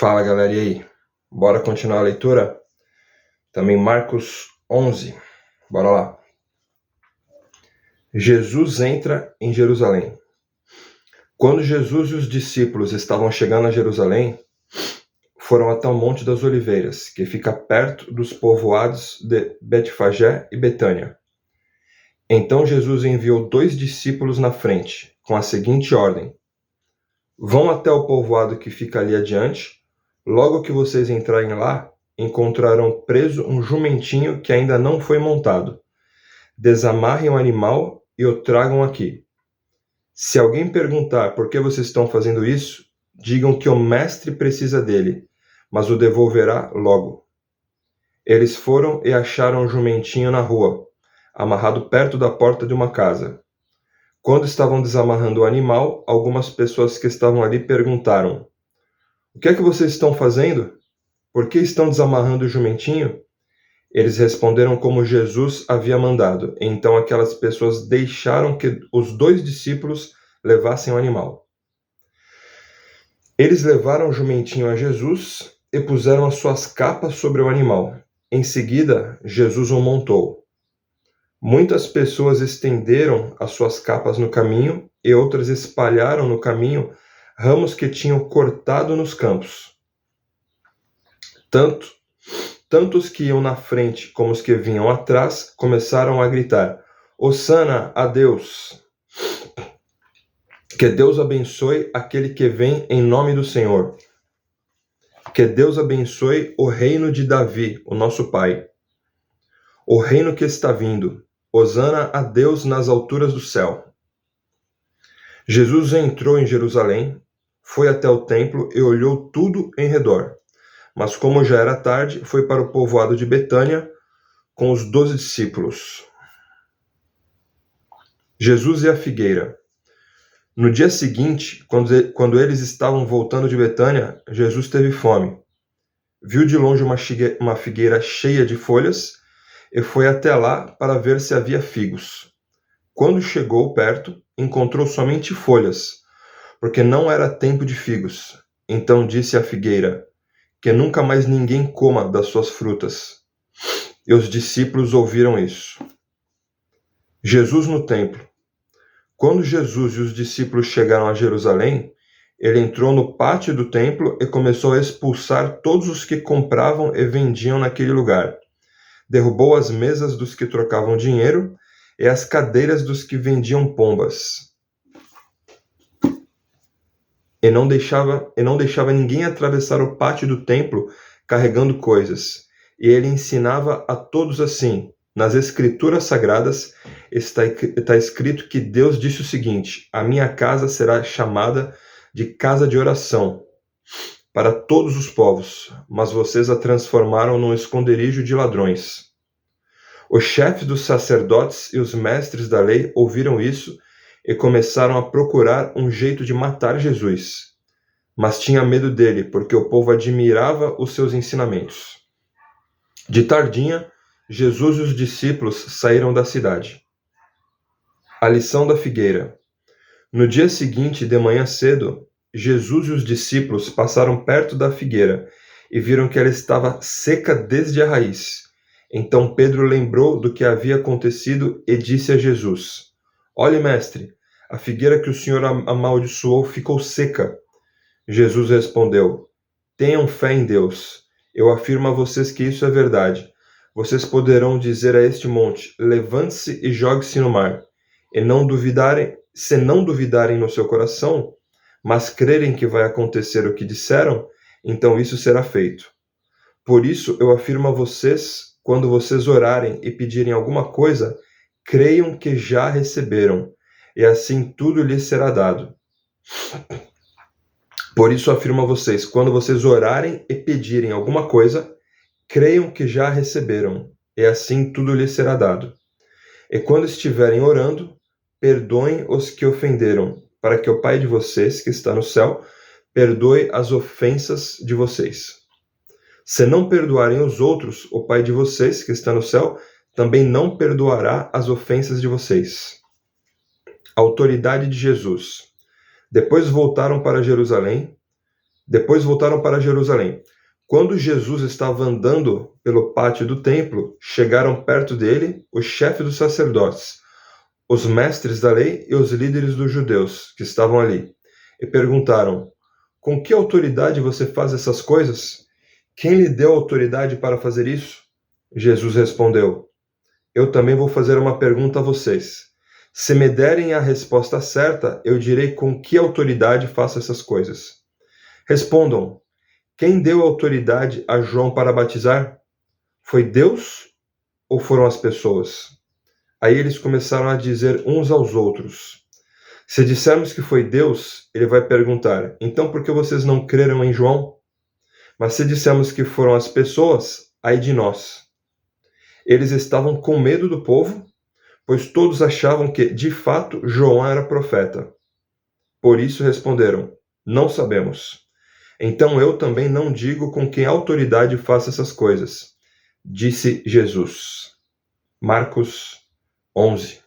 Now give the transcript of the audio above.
Fala, galera, e aí? Bora continuar a leitura? Também Marcos 11. Bora lá. Jesus entra em Jerusalém. Quando Jesus e os discípulos estavam chegando a Jerusalém, foram até o Monte das Oliveiras, que fica perto dos povoados de Betfagé e Betânia. Então Jesus enviou 2 discípulos na frente, com a seguinte ordem: vão até o povoado que fica ali adiante. Logo que vocês entrarem lá, encontrarão preso um jumentinho que ainda não foi montado. Desamarrem o animal e o tragam aqui. Se alguém perguntar por que vocês estão fazendo isso, digam que o mestre precisa dele, mas o devolverá logo. Eles foram e acharam o jumentinho na rua, amarrado perto da porta de uma casa. Quando estavam desamarrando o animal, algumas pessoas que estavam ali perguntaram: o que é que vocês estão fazendo? Por que estão desamarrando o jumentinho? Eles responderam como Jesus havia mandado. Então aquelas pessoas deixaram que os 2 discípulos levassem o animal. Eles levaram o jumentinho a Jesus e puseram as suas capas sobre o animal. Em seguida, Jesus o montou. Muitas pessoas estenderam as suas capas no caminho e outras espalharam no caminho ramos que tinham cortado nos campos. Tanto os que iam na frente como os que vinham atrás começaram a gritar: Hosana a Deus! Que Deus abençoe aquele que vem em nome do Senhor. Que Deus abençoe o reino de Davi, o nosso Pai. O reino que está vindo. Hosana a Deus nas alturas do céu. Jesus entrou em Jerusalém, foi até o templo e olhou tudo em redor. Mas como já era tarde, foi para o povoado de Betânia com os 12 discípulos. Jesus e a figueira. No dia seguinte, quando eles estavam voltando de Betânia, Jesus teve fome. Viu de longe uma figueira cheia de folhas e foi até lá para ver se havia figos. Quando chegou perto, encontrou somente folhas, porque não era tempo de figos. Então disse à figueira: que nunca mais ninguém coma das suas frutas. E os discípulos ouviram isso. Jesus no templo. Quando Jesus e os discípulos chegaram a Jerusalém, ele entrou no pátio do templo e começou a expulsar todos os que compravam e vendiam naquele lugar. Derrubou as mesas dos que trocavam dinheiro e as cadeiras dos que vendiam pombas. E não deixava ninguém atravessar o pátio do templo carregando coisas. E ele ensinava a todos assim: nas Escrituras Sagradas está escrito que Deus disse o seguinte: a minha casa será chamada de casa de oração para todos os povos, mas vocês a transformaram num esconderijo de ladrões. Os chefes dos sacerdotes e os mestres da lei ouviram isso e começaram a procurar um jeito de matar Jesus. Mas tinha medo dele, porque o povo admirava os seus ensinamentos. De tardinha, Jesus e os discípulos saíram da cidade. A lição da figueira. No dia seguinte, de manhã cedo, Jesus e os discípulos passaram perto da figueira e viram que ela estava seca desde a raiz. Então Pedro lembrou do que havia acontecido e disse a Jesus: olhe, mestre, a figueira que o Senhor amaldiçoou ficou seca. Jesus respondeu: tenham fé em Deus. Eu afirmo a vocês que isso é verdade. Vocês poderão dizer a este monte: levante-se e jogue-se no mar. Se não duvidarem no seu coração, mas crerem que vai acontecer o que disseram, então isso será feito. Por isso eu afirmo a vocês, quando vocês orarem e pedirem alguma coisa, creiam que já receberam, e assim tudo lhes será dado. Por isso afirmo a vocês, quando vocês orarem e pedirem alguma coisa, creiam que já receberam, e assim tudo lhes será dado. E quando estiverem orando, perdoem os que ofenderam, para que o Pai de vocês, que está no céu, perdoe as ofensas de vocês. Se não perdoarem os outros, o Pai de vocês, que está no céu, também não perdoará as ofensas de vocês. Autoridade de Jesus. Depois voltaram para Jerusalém. Depois voltaram para Jerusalém. Quando Jesus estava andando pelo pátio do templo, chegaram perto dele os chefes dos sacerdotes, os mestres da lei e os líderes dos judeus que estavam ali, e perguntaram: com que autoridade você faz essas coisas? Quem lhe deu autoridade para fazer isso? Jesus respondeu: eu também vou fazer uma pergunta a vocês. Se me derem a resposta certa, eu direi com que autoridade faço essas coisas. Respondam: quem deu autoridade a João para batizar? Foi Deus ou foram as pessoas? Aí eles começaram a dizer uns aos outros: se dissermos que foi Deus, ele vai perguntar: então por que vocês não creram em João? Mas se dissermos que foram as pessoas, ai de nós. Eles estavam com medo do povo, pois todos achavam que, de fato, João era profeta. Por isso responderam: não sabemos. Então eu também não digo com que autoridade faço essas coisas, disse Jesus. Marcos 11.